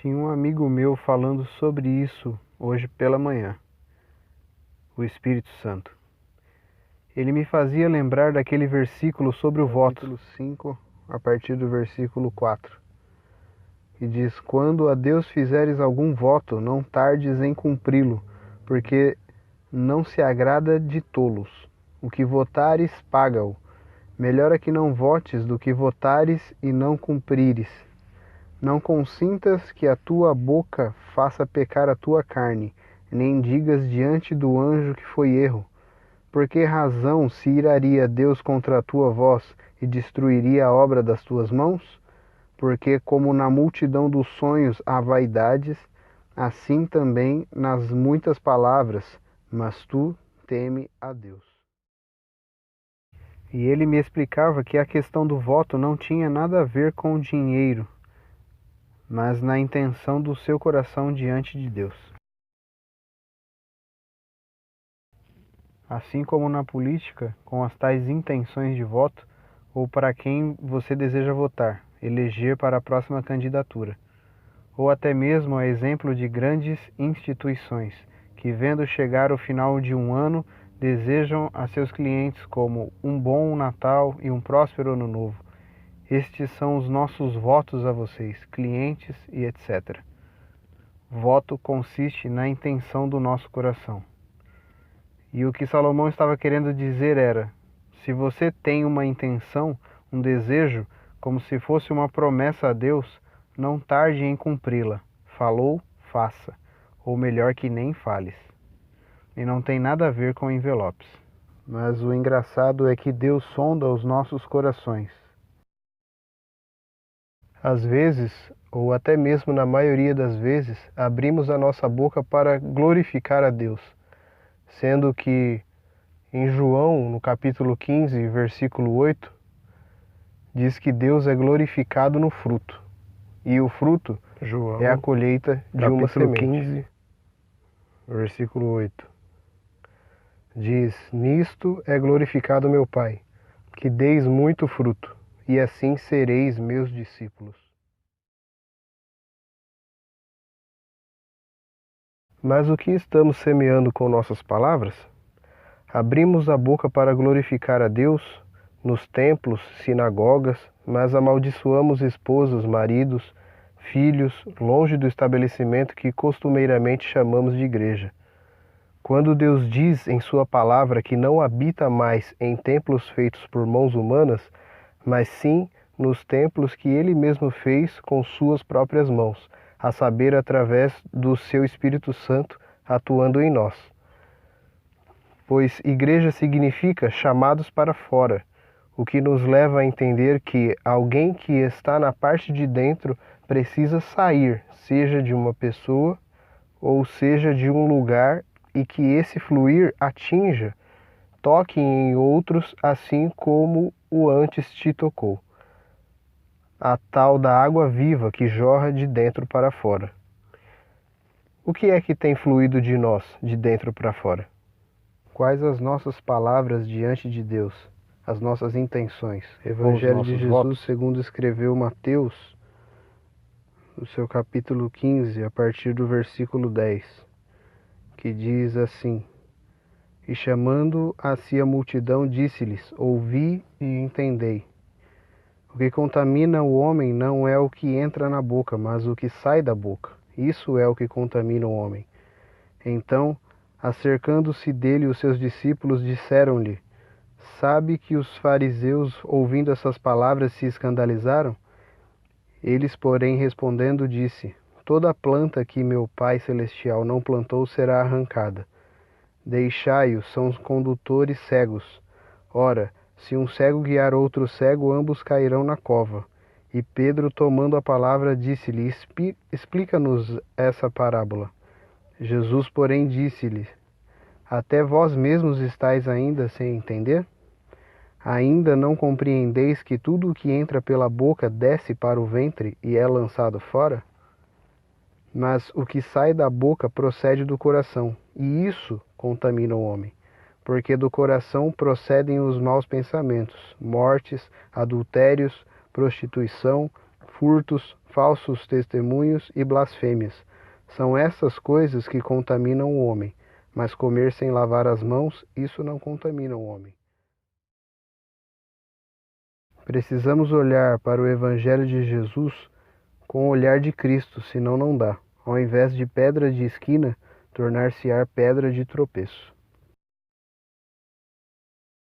Tinha um amigo meu falando sobre isso hoje pela manhã, o Espírito Santo. Ele me fazia lembrar daquele versículo sobre o voto, capítulo 5, a partir do versículo 4, que diz: Quando a Deus fizeres algum voto, não tardes em cumpri-lo, porque não se agrada de tolos. O que votares, paga-o. Melhor é que não votes do que votares e não cumprires. Não consintas que a tua boca faça pecar a tua carne, nem digas diante do anjo que foi erro. Por que razão se iraria Deus contra a tua voz e destruiria a obra das tuas mãos? Porque como na multidão dos sonhos há vaidades, assim também nas muitas palavras, mas tu teme a Deus. E ele me explicava que a questão do voto não tinha nada a ver com o dinheiro, mas na intenção do seu coração diante de Deus. Assim como na política, com as tais intenções de voto, ou para quem você deseja votar, eleger para a próxima candidatura, ou até mesmo a exemplo de grandes instituições, que vendo chegar o final de um ano, desejam a seus clientes como um bom Natal e um próspero Ano Novo. Estes são os nossos votos a vocês, clientes e etc. Voto consiste na intenção do nosso coração. E o que Salomão estava querendo dizer era: se você tem uma intenção, um desejo, como se fosse uma promessa a Deus, não tarde em cumpri-la. Falou, faça. Ou melhor que nem fales. E não tem nada a ver com envelopes. Mas o engraçado é que Deus sonda os nossos corações. Às vezes, ou até mesmo na maioria das vezes, abrimos a nossa boca para glorificar a Deus, sendo que em João, no capítulo 15, versículo 8, diz que Deus é glorificado no fruto, e o fruto João, é a colheita de uma semente. 15, versículo 8, diz: Nisto é glorificado meu Pai, que deis muito fruto, e assim sereis meus discípulos. Mas o que estamos semeando com nossas palavras? Abrimos a boca para glorificar a Deus nos templos, sinagogas, mas amaldiçoamos esposas, maridos, filhos, longe do estabelecimento que costumeiramente chamamos de igreja. Quando Deus diz em sua palavra que não habita mais em templos feitos por mãos humanas, mas sim nos templos que Ele mesmo fez com suas próprias mãos, a saber, através do seu Espírito Santo atuando em nós. Pois igreja significa chamados para fora, o que nos leva a entender que alguém que está na parte de dentro precisa sair, seja de uma pessoa ou seja de um lugar, e que esse fluir atinja, toque em outros assim como o antes te tocou. A tal da água viva que jorra de dentro para fora. O que é que tem fluído de nós, de dentro para fora? Quais as nossas palavras diante de Deus, as nossas intenções? Evangelho de Jesus, votos, segundo escreveu Mateus, no seu capítulo 15, a partir do versículo 10, que diz assim: E chamando a si a multidão, disse-lhes: Ouvi e entendei. O que contamina o homem não é o que entra na boca, mas o que sai da boca. Isso é o que contamina o homem. Então, acercando-se dele, os seus discípulos disseram-lhe: Sabe que os fariseus, ouvindo essas palavras, se escandalizaram? Eles, porém, respondendo, disse: Toda planta que meu Pai Celestial não plantou será arrancada. Deixai-os, são os condutores cegos. Ora, se um cego guiar outro cego, ambos cairão na cova. E Pedro, tomando a palavra, disse-lhe: Explica-nos essa parábola. Jesus, porém, disse-lhe: Até vós mesmos estáis ainda sem entender? Ainda não compreendeis que tudo o que entra pela boca desce para o ventre e é lançado fora? Mas o que sai da boca procede do coração, e isso contamina o homem. Porque do coração procedem os maus pensamentos, mortes, adultérios, prostituição, furtos, falsos testemunhos e blasfêmias. São essas coisas que contaminam o homem, mas comer sem lavar as mãos, isso não contamina o homem. Precisamos olhar para o Evangelho de Jesus com o olhar de Cristo, senão não dá. Ao invés de pedra de esquina, tornar-se-á pedra de tropeço.